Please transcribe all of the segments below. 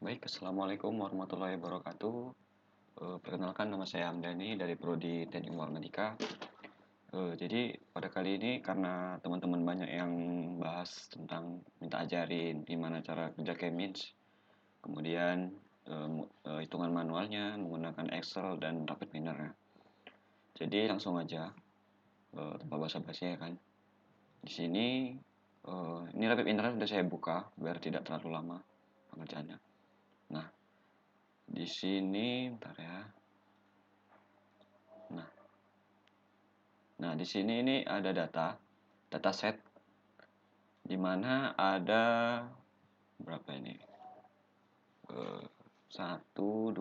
Baik, assalamualaikum warahmatullahi wabarakatuh. Perkenalkan nama saya Hamdani dari Prodi Teknik Informatika. Jadi pada kali ini karena teman-teman banyak yang bahas tentang minta ajarin gimana cara kerja Kemis, kemudian hitungan manualnya menggunakan Excel dan Rapid Miner. Jadi langsung aja tanpa basa-basi ya kan. Di sini ini Rapid Miner sudah saya buka biar tidak terlalu lama pengerjaannya. Nah, di sini bentar ya. Nah, Nah, di sini ini ada dataset di mana ada berapa ini? 1, 2,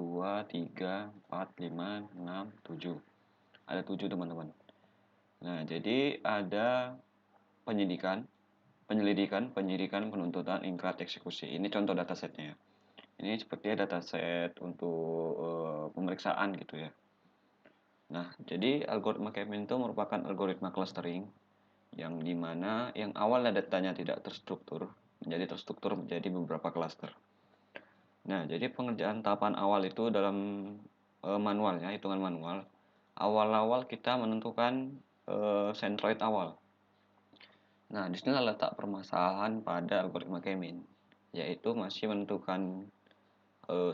3, 4, 5, 6, 7. Ada 7 teman-teman. Nah, jadi ada penyidikan, penyelidikan, penuntutan, ingkrah, eksekusi. Ini contoh datasetnya. Ini sepertinya dataset untuk pemeriksaan gitu ya. Nah, jadi algoritma Kepmin itu merupakan algoritma clustering yang dimana yang awalnya datanya tidak terstruktur menjadi terstruktur menjadi beberapa klaster. Nah, jadi pengerjaan tahapan awal itu dalam manualnya, hitungan manual, awal-awal kita menentukan centroid awal. Nah, di sini letak permasalahan pada algoritma Kemin, yaitu masih menentukan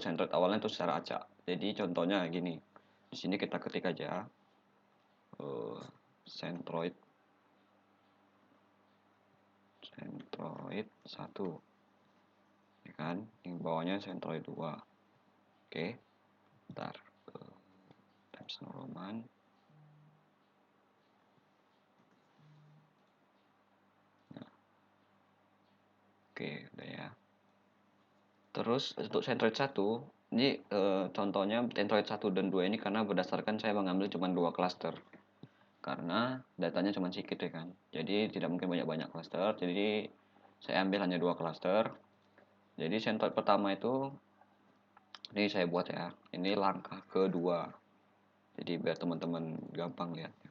centroid awalnya itu secara acak. Jadi contohnya gini, di sini kita ketik aja centroid centroid 1, ya kan, yang bawahnya centroid 2. Oke, bentar, Times New Roman. Nah, oke, udah ya. Terus untuk centroid 1, ini contohnya centroid 1 dan 2 ini karena berdasarkan saya mengambil cuma 2 cluster. Karena datanya cuma sedikit ya kan. Jadi tidak mungkin banyak-banyak cluster, jadi saya ambil hanya 2 cluster. Jadi centroid pertama itu ini saya buat ya. Ini langkah kedua. Jadi biar teman-teman gampang lihatnya.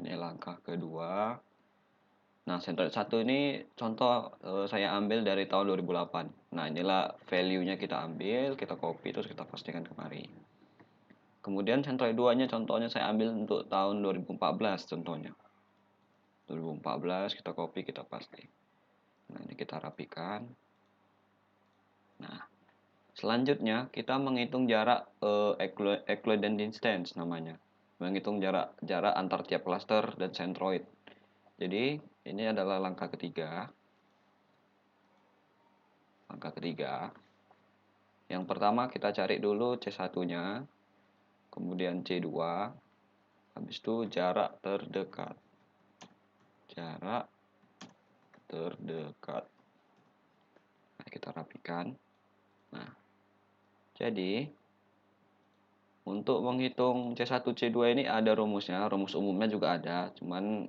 Ini langkah kedua. Nah, centroid 1 ini contoh saya ambil dari tahun 2008. Nah, inilah value-nya kita ambil, kita copy, terus kita pastikan kemari. Kemudian centroid 2-nya contohnya saya ambil untuk tahun 2014 contohnya. 2014 kita copy, kita paste. Nah, ini kita rapikan. Nah, selanjutnya kita menghitung jarak Euclidean distance namanya. Menghitung jarak antar tiap cluster dan centroid. Jadi, ini adalah langkah ketiga. Langkah ketiga. Yang pertama kita cari dulu C1-nya, kemudian C2, habis itu jarak terdekat. Jarak terdekat. Nah, kita rapikan. Nah, jadi untuk menghitung C1, C2 ini ada rumusnya, rumus umumnya juga ada, cuman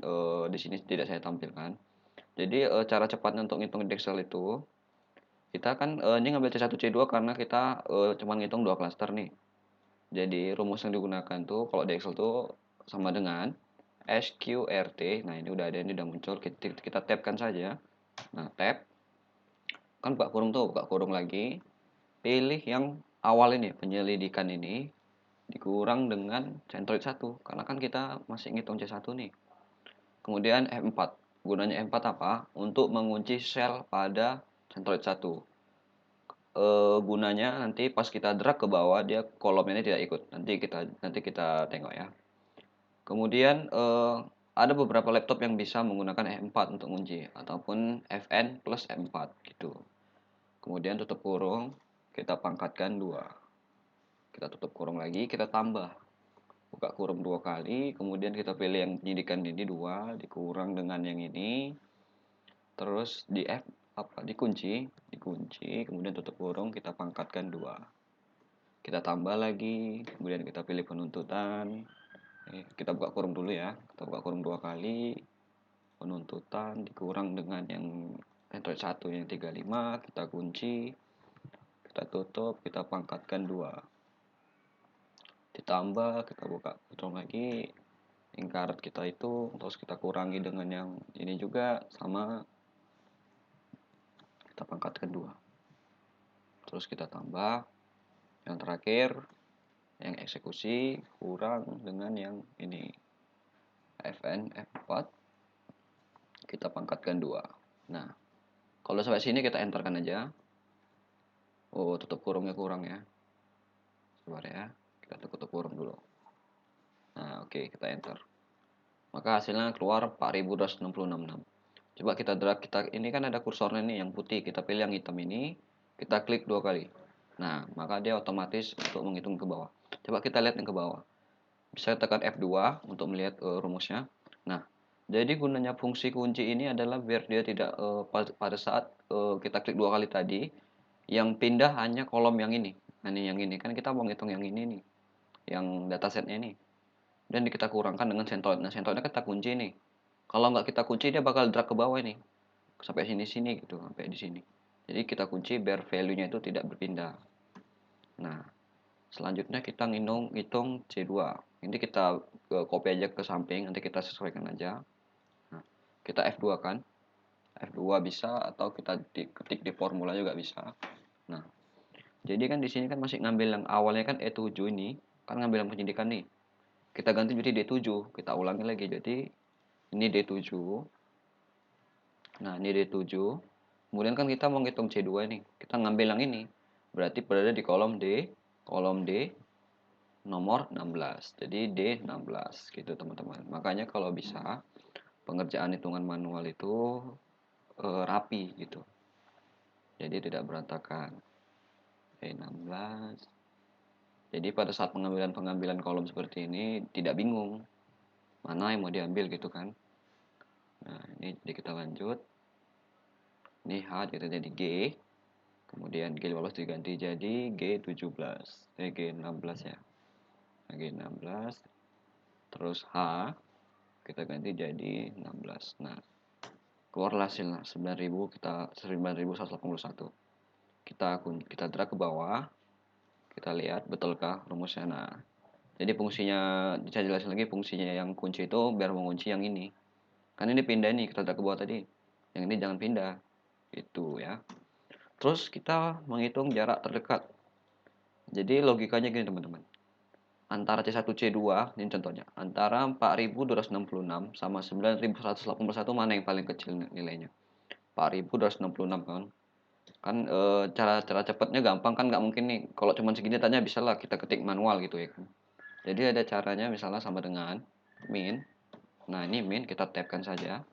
di sini tidak saya tampilkan. Jadi cara cepatnya untuk ngitung di Excel itu, kita kan ini ngambil C1, C2 karena kita cuma ngitung 2 klaster nih. Jadi rumus yang digunakan tuh kalau di Excel tuh sama dengan SQRT. Nah, ini udah ada, ini udah muncul. Kita tabkan saja. Nah, tab. Kan buka kurung lagi. Pilih yang awal ini, penyelidikan ini dikurang dengan centroid 1 karena kan kita masih ngitung C1 nih. Kemudian F4. Gunanya F4 apa? Untuk mengunci sel pada centroid 1. Gunanya nanti pas kita drag ke bawah dia kolomnya ini tidak ikut. Nanti kita tengok ya. Kemudian ada beberapa laptop yang bisa menggunakan F4 untuk kunci ataupun Fn plus F4 gitu. Kemudian tutup kurung, kita pangkatkan 2. Kita tutup kurung lagi, kita tambah. Buka kurung 2 kali, kemudian kita pilih yang penyidikan ini 2, dikurang dengan yang ini. Terus di F apa? Dikunci, kemudian tutup kurung, kita pangkatkan 2. Kita tambah lagi, kemudian kita pilih penuntutan. Kita buka kurung dulu ya. Kita buka kurung 2 kali. Penuntutan dikurang dengan yang Android 1 yang 35, kita kunci, kita tutup, kita pangkatkan 2. Ditambah, kita buka kurung lagi. Ingkarat kita itu terus kita kurangi dengan yang ini juga sama, kita pangkatkan 2. terus kita tambah yang terakhir, yang eksekusi kurang dengan yang ini, Fn F4, kita pangkatkan 2. Nah, kalau sampai sini kita enterkan aja. Oh, tutup kurungnya kurang ya. Sabar ya, kita tutup kurung dulu. Nah, oke, kita enter. Maka hasilnya keluar 4266. Coba kita drag, ini kan ada kursornya nih yang putih, kita pilih yang hitam ini, kita klik 2 kali. Nah, maka dia otomatis untuk menghitung ke bawah. Coba kita lihat yang ke bawah. Bisa tekan F2 untuk melihat rumusnya. Nah, jadi gunanya fungsi kunci ini adalah biar dia tidak pada saat kita klik 2 kali tadi, yang pindah hanya kolom yang ini. Nah, ini yang ini kan kita mau ngitung yang ini nih, yang datasetnya ini. Dan kita kurangkan dengan sentoid. Nah, sentoidnya kita kunci nih. Kalau nggak kita kunci dia bakal drag ke bawah ini, sampai sini-sini gitu, sampai di sini. Jadi kita kunci biar value-nya itu tidak berpindah. Nah, selanjutnya kita ngitung C2. Ini kita copy aja ke samping, nanti kita sesuaikan aja. Nah, kita F2 kan. F2 bisa atau kita ketik di formula juga bisa. Nah, jadi kan di sini kan masih ngambil yang awalnya kan E7 ini, kan ngambil yang penyidikan nih. Kita ganti jadi D7, kita ulangi lagi. Jadi ini D7. Nah, ini D7. Kemudian kan kita mau ngitung C2 nih. Kita ngambil yang ini. Berarti berada di kolom D nomor 16. Jadi D16 gitu, teman-teman. Makanya kalau bisa pengerjaan hitungan manual itu rapi gitu. Jadi tidak berantakan. D16. Jadi pada saat pengambilan kolom seperti ini tidak bingung mana yang mau diambil gitu kan. Nah, ini jadi kita lanjut. Ini H kita jadi G. Kemudian G15 diganti jadi G17. G16 ya. Nah, G16. Terus H kita ganti jadi 16. Nah, keluarlah hasilnya 9.000, 9.181. Kita drag ke bawah. Kita lihat betulkah rumusnya. Nah, jadi fungsinya, bisa jelasin lagi fungsinya yang kunci itu biar mengunci yang ini. Kan ini pindah nih, kita drag ke bawah tadi. Yang ini jangan pindah. Itu ya. Terus kita menghitung jarak terdekat. Jadi logikanya gini teman-teman. Antara C1 C2, ini contohnya. Antara 4.266 sama 9.181 mana yang paling kecil nilainya? 4.266 kan. Kan cara cepatnya gampang kan, nggak mungkin nih. Kalau cuma segini tanya bisa lah kita ketik manual gitu ya kan. Jadi ada caranya, misalnya sama dengan min. Nah, ini min kita tabkan saja.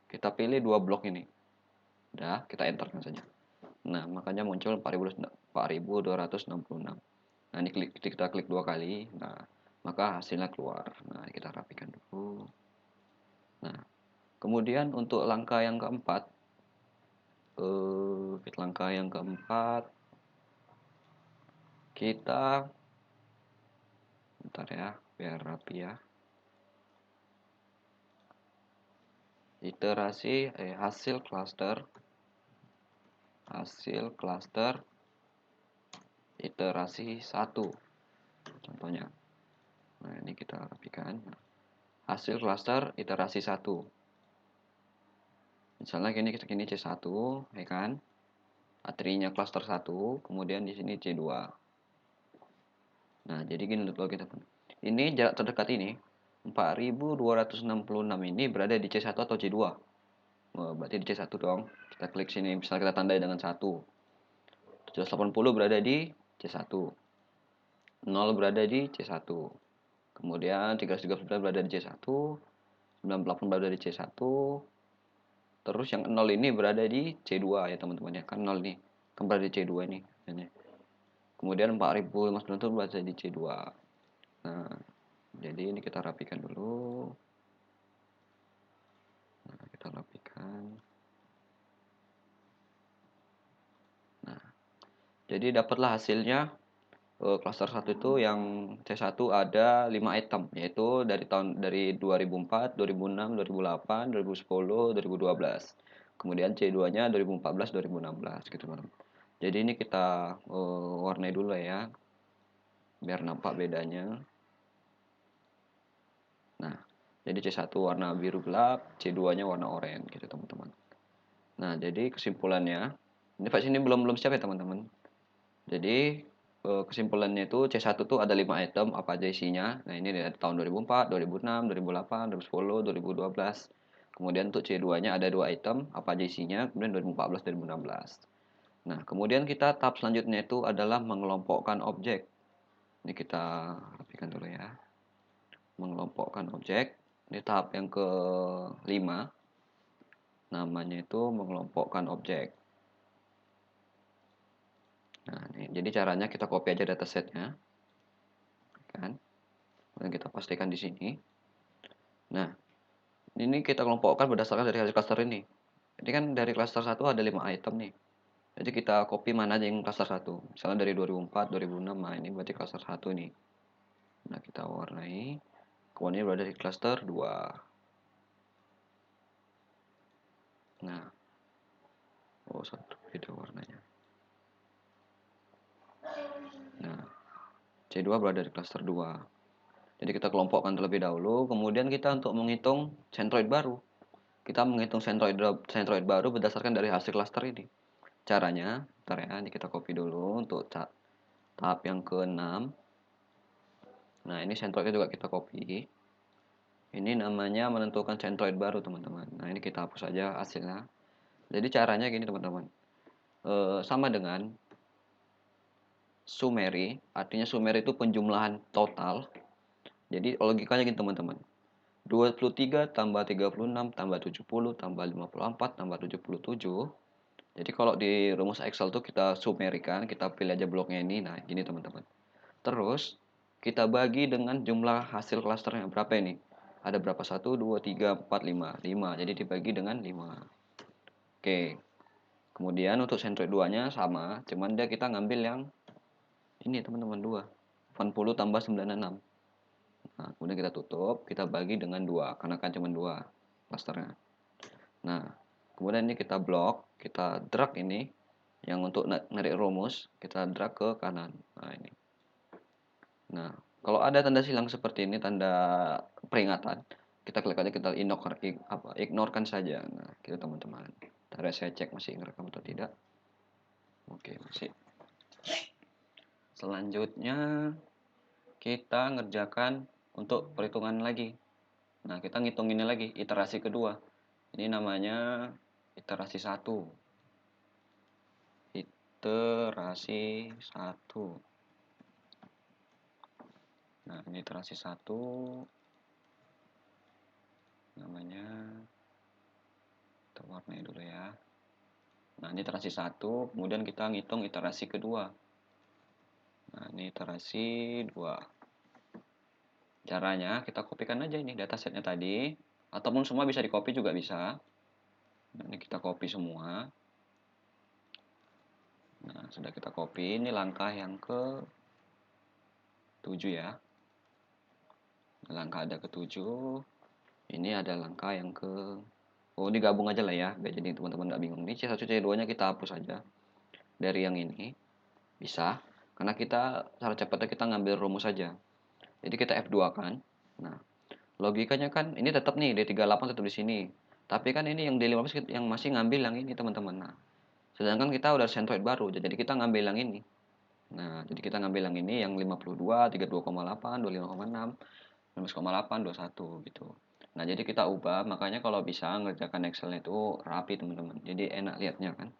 Kita pilih 2 blok ini. Udah, kita enterkan saja. Nah, makanya muncul 4.266. Nah, ini kita klik 2 kali. Nah, maka hasilnya keluar. Nah, kita rapikan dulu. Nah, kemudian untuk langkah yang keempat, kita bentar ya, biar rapi ya. Iterasi hasil cluster iterasi 1 contohnya. Nah, ini kita rapikan. Hasil cluster iterasi 1. Misalnya gini C1 ya kan. Atrinya cluster 1, kemudian di sini C2. Nah, jadi gini loh kita. Ini jarak terdekat ini 4.266 ini berada di C1 atau C2? Oh, berarti di C1 dong. Kita klik sini, misalnya kita tandai dengan 1. 780 berada di C1. 0 berada di C1. Kemudian 339 berada di C1. 98 berada di C1. Terus yang 0 ini berada di C2 ya teman-teman ya. Kan 0 nih. Kan berada di C2 ini. Kemudian 4.059 itu berada di C2. Nah, jadi ini kita rapikan dulu. Nah, kita rapikan. Nah, jadi dapatlah hasilnya. Cluster 1 itu yang C1 ada 5 item, yaitu dari 2004, 2006, 2008, 2010, 2012. Kemudian C2-nya 2014, 2016 gitu, teman-teman. Jadi ini kita warnai dulu ya, biar nampak bedanya. Nah, jadi C1 warna biru gelap, C2-nya warna oranye gitu, teman-teman. Nah, jadi kesimpulannya, ini belum siap ya, teman-teman. Jadi kesimpulannya itu C1 tuh ada 5 item apa aja isinya. Nah, ini dari tahun 2004, 2006, 2008, 2010, 2012. Kemudian untuk C2-nya ada 2 item apa aja isinya, kemudian 2014, 2016. Nah, kemudian kita tahap selanjutnya itu adalah mengelompokkan objek. Ini kita rapikan dulu ya. Mengelompokkan objek. Ini tahap yang kelima. Namanya itu mengelompokkan objek. Nah, ini, jadi caranya kita copy aja datasetnya, kan? Dan kita pastikan di sini. Nah, ini kita kelompokkan berdasarkan dari hasil cluster ini. Ini kan dari cluster 1 ada 5 item nih. Jadi kita copy mana aja yang cluster 1. Misalnya dari 2004, 2006, nah ini berarti cluster 1 nih. Nah, kita warnai. Kemudian berada di cluster 2. Nah, oh satu beda warnanya. Nah, C2 berada di cluster 2. Jadi kita kelompokkan terlebih dahulu, kemudian kita untuk menghitung centroid baru. Kita menghitung centroid baru berdasarkan dari hasil cluster ini. Caranya, bentar ya, ini kita copy dulu untuk tahap yang ke-6. Nah, ini centroidnya juga kita copy. Ini namanya menentukan centroid baru, teman-teman. Nah, ini kita hapus saja hasilnya. Jadi caranya gini, teman-teman. Sama dengan summary, artinya summary itu penjumlahan total. Jadi logikanya gini, teman-teman. 23 tambah 36 tambah 70 tambah 54 tambah 77. Jadi kalau di rumus Excel tuh kita sumerikan, kita pilih aja bloknya ini. Nah, gini teman-teman. Terus kita bagi dengan jumlah hasil klasternya berapa ini? Ada berapa? 1, 2, 3, 4, 5. 5. Jadi dibagi dengan 5. Oke. Kemudian untuk centroid 2-nya sama, cuman dia kita ngambil yang ini teman-teman 2. 80 tambah 96. Nah, kemudian kita tutup, kita bagi dengan 2 karena kan cuma 2 klasternya. Nah, kemudian ini kita blok, kita drag ini yang untuk narik rumus, kita drag ke kanan. Nah, ini. Nah, kalau ada tanda silang seperti ini, tanda peringatan, kita klik aja, kita ignorekan saja. Nah, gitu teman-teman. Ntar saya cek masih ngerekam atau tidak. Oke, masih. Selanjutnya kita ngerjakan untuk perhitungan lagi. Nah, kita ngitung ini lagi, iterasi kedua. Ini namanya iterasi 1. Iterasi 1. Nah, ini iterasi 1 namanya, kita warnai dulu ya. Nah, ini iterasi 1, kemudian kita ngitung iterasi kedua. Nah, ini iterasi 2. Caranya kita kopikan aja ini datasetnya tadi, ataupun semua bisa di copy juga bisa. Nah, ini kita copy semua. Nah, sudah kita copy, ini langkah yang ke-7 ya. Langkah ada ke-7. Ini ada langkah yang oh, digabung aja lah ya, biar jadi teman-teman nggak bingung. Ini C1, C2-nya kita hapus aja. Dari yang ini, bisa. Karena kita, cara cepatnya kita ngambil rumus saja. Jadi kita F2 kan. Nah, logikanya kan, ini tetap nih, D38 tetap di sini. Tapi kan ini yang D15 yang masih ngambil yang ini, teman-teman. Nah, sedangkan kita udah centroid baru, jadi kita ngambil yang ini. Nah, jadi kita ngambil yang ini, yang 52, 32,8, 25,6, 19,8, 21 gitu. Nah, jadi kita ubah, makanya kalau bisa ngerjakan Excel-nya itu rapi, teman-teman. Jadi enak lihatnya kan.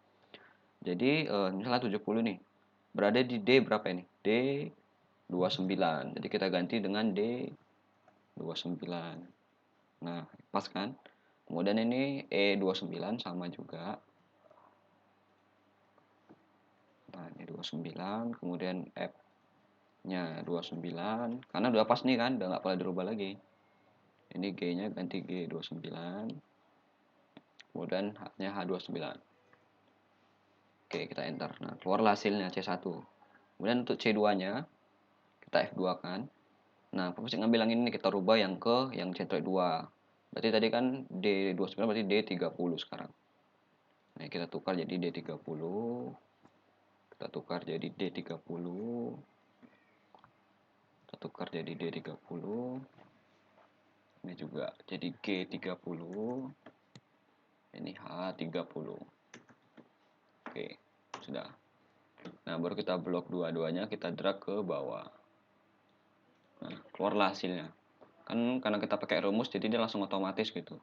Jadi misalnya 70 nih. Berada di D berapa ini? D29. Jadi kita ganti dengan D29. Nah, pas kan? Kemudian ini E29 sama juga. Nah, ini 29, kemudian F-nya 29. Karena udah pas nih kan, udah nggak boleh dirubah lagi. Ini G-nya ganti G29. Kemudian H-nya H29. Oke, kita enter. Nah, keluarlah hasilnya C1. Kemudian untuk C2-nya, kita F2 kan. Nah, fungsi ngambil yang ini kita rubah yang centroid 2. Berarti tadi kan D29 berarti D30 sekarang. Nah, kita tukar jadi D30. Kita tukar jadi D30. Kita tukar jadi D30. Ini juga jadi G30. Ini H30. Oke, sudah. Nah, baru kita blok dua-duanya, kita drag ke bawah. Nah, keluarlah hasilnya. Kan karena kita pakai rumus, jadi dia langsung otomatis gitu.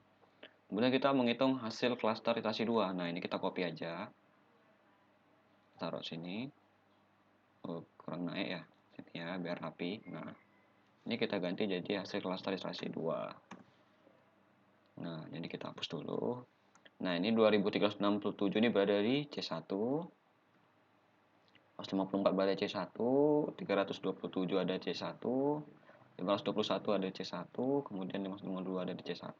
Kemudian kita menghitung hasil klaster iterasi 2. Nah, ini kita copy aja. Taruh sini. Oh, kurang naik ya. Sini ya, biar rapi. Nah, ini kita ganti jadi hasil klaster iterasi 2. Nah, jadi kita hapus dulu. Nah, ini 2367 ini berada di C1. 154 berada di C1, 327 ada C1, 521 ada C1, kemudian 552 ada di C1,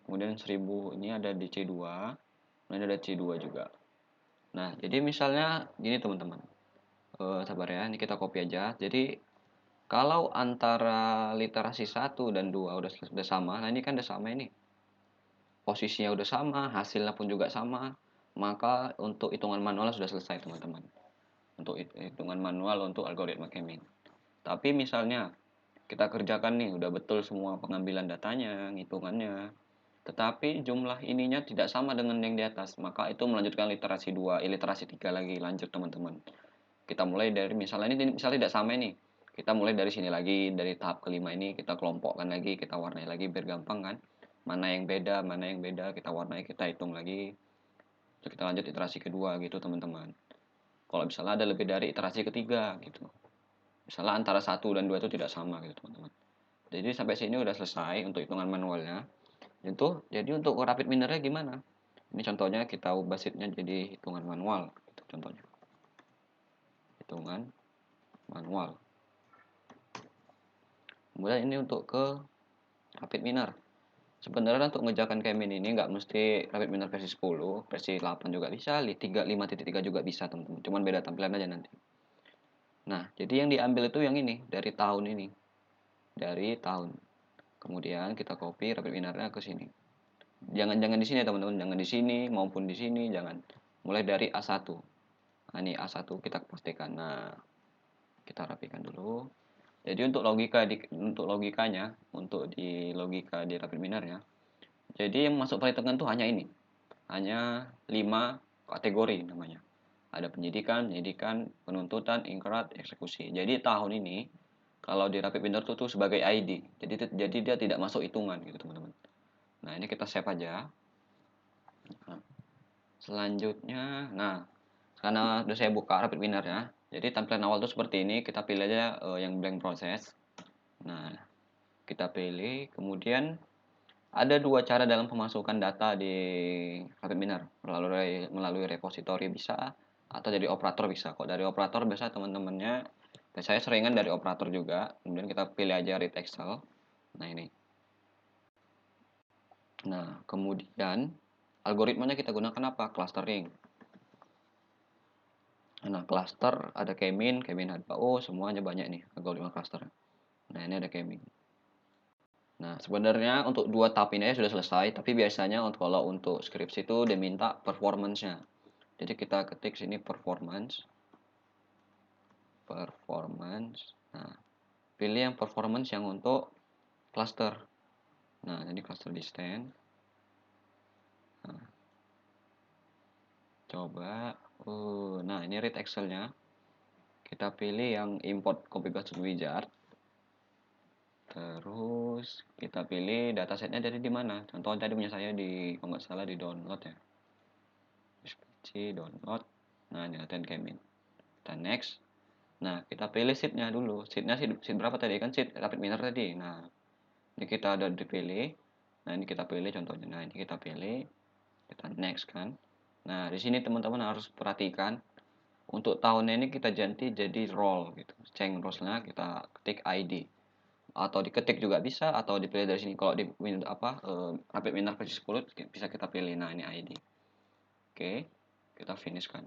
kemudian 1000 ini ada di C2, kemudian ada C2 juga. Nah, jadi misalnya gini teman-teman. Sabar ya, ini kita copy aja. Jadi kalau antara literasi 1 dan 2 udah sama, nah ini kan udah sama ini. Posisinya udah sama, hasilnya pun juga sama, maka untuk hitungan manual sudah selesai teman-teman. Untuk hitungan manual untuk algoritma K-mean. Tapi misalnya kita kerjakan nih, udah betul semua pengambilan datanya, hitungannya, tetapi jumlah ininya tidak sama dengan yang di atas, maka itu melanjutkan literasi 2, literasi 3 lagi, lanjut teman-teman. Kita mulai dari misalnya ini misalnya tidak sama ini. Kita mulai dari sini lagi, dari tahap kelima ini kita kelompokkan lagi, kita warnai lagi biar gampang kan. Mana yang beda, kita warnai, kita hitung lagi. Terus kita lanjut iterasi kedua gitu teman-teman. Kalau misalnya ada lebih dari iterasi ketiga gitu. Misalnya antara 1 dan 2 itu tidak sama gitu teman-teman. Jadi sampai sini udah selesai untuk hitungan manualnya. Jadi untuk rapid minernya gimana? Ini contohnya kita ubah sheetnya jadi hitungan manual. Itu contohnya. Hitungan manual. Kemudian ini untuk ke rapid miner. Sebenarnya untuk ngejakan K-mean ini nggak mesti rapid miner versi 10, versi 8 juga bisa, 5.3 juga bisa teman-teman. Cuman beda tampilan aja nanti. Nah, jadi yang diambil itu yang ini, dari tahun ini. Dari tahun. Kemudian kita copy rapid minernya ke sini. Jangan di sini ya teman-teman, jangan di sini maupun di sini, jangan. Mulai dari A1. Nah, ini A1 kita pastikan. Nah, kita rapikan dulu. Jadi untuk logikanya, untuk di logika di rapid minernya, jadi yang masuk perhitungan tuh hanya ini. Hanya 5 kategori namanya. Ada penyidikan, penuntutan, ingkrah, eksekusi. Jadi tahun ini kalau di rapid miner tuh sebagai ID. Jadi dia tidak masuk hitungan gitu teman-teman. Nah, ini kita save aja. Nah, selanjutnya, nah karena udah saya buka rapid miner ya. Jadi tampilan awal tuh seperti ini, kita pilih aja yang blank process. Nah, kita pilih, kemudian ada dua cara dalam pemasukan data di rapid miner, melalui repository bisa atau dari operator bisa. Kok dari operator biasa teman-temannya, saya seringan dari operator juga. Kemudian kita pilih aja read Excel. Nah, ini. Nah, kemudian algoritmanya kita gunakan apa? Clustering. Nah, cluster ada K-mean, K-mean H2O, semuanya banyak nih algoritma cluster. Nah, ini ada K-mean. Nah, sebenarnya untuk dua tahap ini sudah selesai, tapi biasanya kalau untuk skripsi itu diminta performance-nya. Jadi kita ketik sini performance. Nah, pilih yang performance yang untuk cluster. Nah, jadi cluster distance. Nah, coba. Nah ini read Excel-nya. Kita pilih yang import configuration wizard. Terus kita pilih datasetnya dari di mana. Contoh tadi punya saya di, kalau nggak salah di download ya. PC download. Nah ini latihan K-mean. Kita next. Nah kita pilih sheet-nya dulu. Sheet-nya sheet berapa tadi kan, sheet rapid miner tadi. Nah ini kita ada dipilih. Nah ini kita pilih contohnya. Nah ini kita pilih. Kita next kan. Nah di sini teman-teman harus perhatikan. Untuk tahunnya ini kita ganti jadi role gitu. Change roles-nya kita ketik ID. Atau diketik juga bisa atau dipilih dari sini. Kalau di rapid miner versi 10 bisa kita pilih. Nah ini ID. Oke, kita finish kan.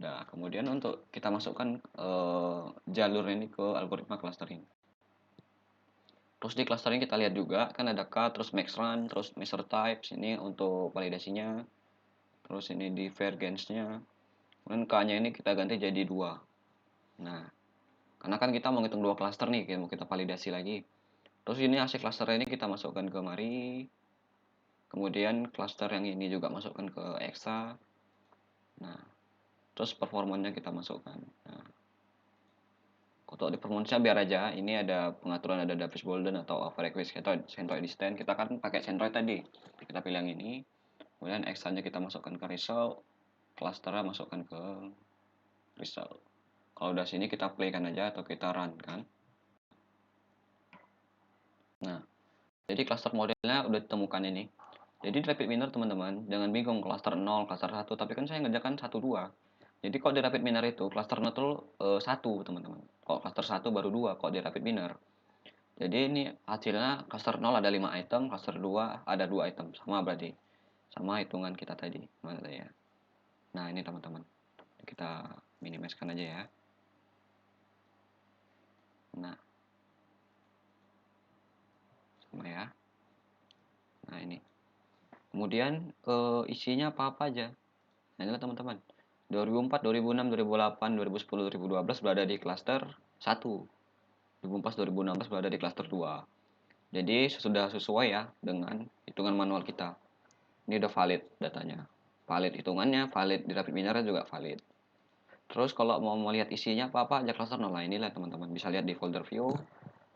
Nah kemudian untuk kita masukkan jalur ini ke algoritma clustering. Terus di clustering kita lihat juga kan ada K, terus max run, terus measure types ini untuk validasinya. Terus ini divergence-nya. Kemudian K-nya ini kita ganti jadi 2. Nah, karena kan kita mau ngitung 2 cluster nih, mau kita validasi lagi. Terus ini hasil cluster ini kita masukkan ke mari. Kemudian cluster yang ini juga masukkan ke exa. Nah, terus performanya kita masukkan. Nah, untuk di performance biar aja, ini ada pengaturan, ada Davis Golden atau overrequest atau centroid distance. Kita kan pakai centroid tadi, kita pilih yang ini, kemudian extra-nya kita masukkan ke result, cluster masukkan ke result. Kalau udah sini kita play kan aja atau kita run kan. Nah, jadi cluster modelnya udah ditemukan ini. Jadi rapid miner teman-teman, jangan bingung cluster 0, cluster 1, tapi kan saya ngerjakan 1 2. Jadi kok di rapid miner itu cluster 0 itu 1, teman-teman. Kok cluster 1 baru 2 kok di rapid miner. Jadi ini hasilnya cluster 0 ada 5 item, cluster 2 ada 2 item. Sama berarti. Sama hitungan kita tadi. Mana ya? Nah, ini teman-teman. Kita minimizekan aja ya. Nah, sama ya. Nah, ini. Kemudian isinya apa-apa aja. Nah, inilah teman-teman. 2004, 2006, 2008, 2010, 2012 berada di cluster 1. 2004, 2016 berada di cluster 2. Jadi sudah sesuai ya dengan hitungan manual kita. Ini udah valid datanya. Valid hitungannya, valid di rapid miner juga valid. Terus kalau mau melihat isinya apa-apa aja cluster 0. Nah, inilah teman-teman. Bisa lihat di folder view.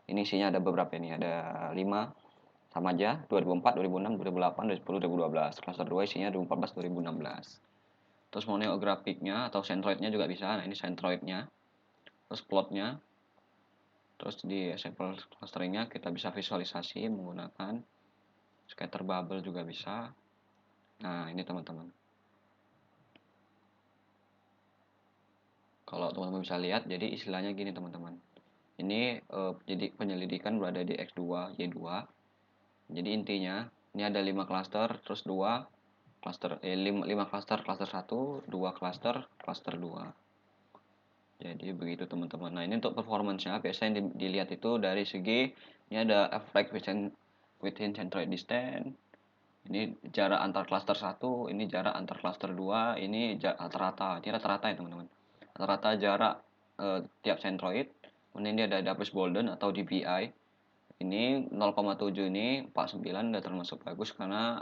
Ini isinya ada beberapa ini, ada 5 sama aja 2004, 2006, 2008, 2010, 2012. Cluster 2 isinya 2014, 2016. Terus mau neo grafiknya atau centroidnya juga bisa. Nah, ini centroidnya. Terus plotnya. Terus di sampel clusteringnya kita bisa visualisasi menggunakan scatter bubble juga bisa. Nah, ini teman-teman. Kalau teman-teman bisa lihat, jadi istilahnya gini teman-teman. Ini jadi penyelidikan berada di X2, Y2. Jadi intinya, ini ada 5 cluster, terus 2 cluster, 5 cluster, cluster 1, 2 cluster, cluster 2. Jadi begitu teman-teman. Nah, ini untuk performance-nya biasanya yang dilihat itu dari segi ini ada effect within centroid distance. Ini jarak antar cluster 1, ini jarak antar cluster 2, ini rata-rata. Ini rata-rata ya, teman-teman. Rata-rata jarak tiap centroid. Kemudian ini ada Davis Golden atau DPI. Ini 0,7 ini 49 udah termasuk bagus karena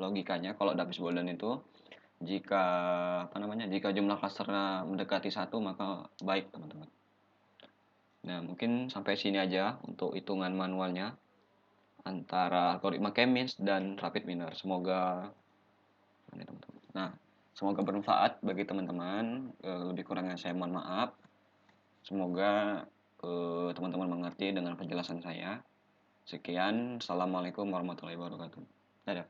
logikanya kalau Davis Golden itu jika jika jumlah klasternya mendekati 1 maka baik teman-teman. Nah, mungkin sampai sini aja untuk hitungan manualnya antara algoritma K-means dan rapid miner. Semoga Nah, semoga bermanfaat bagi teman-teman. Lebih kurangnya saya mohon maaf. Semoga teman-teman mengerti dengan penjelasan saya. Sekian, assalamualaikum warahmatullahi wabarakatuh. Dadah.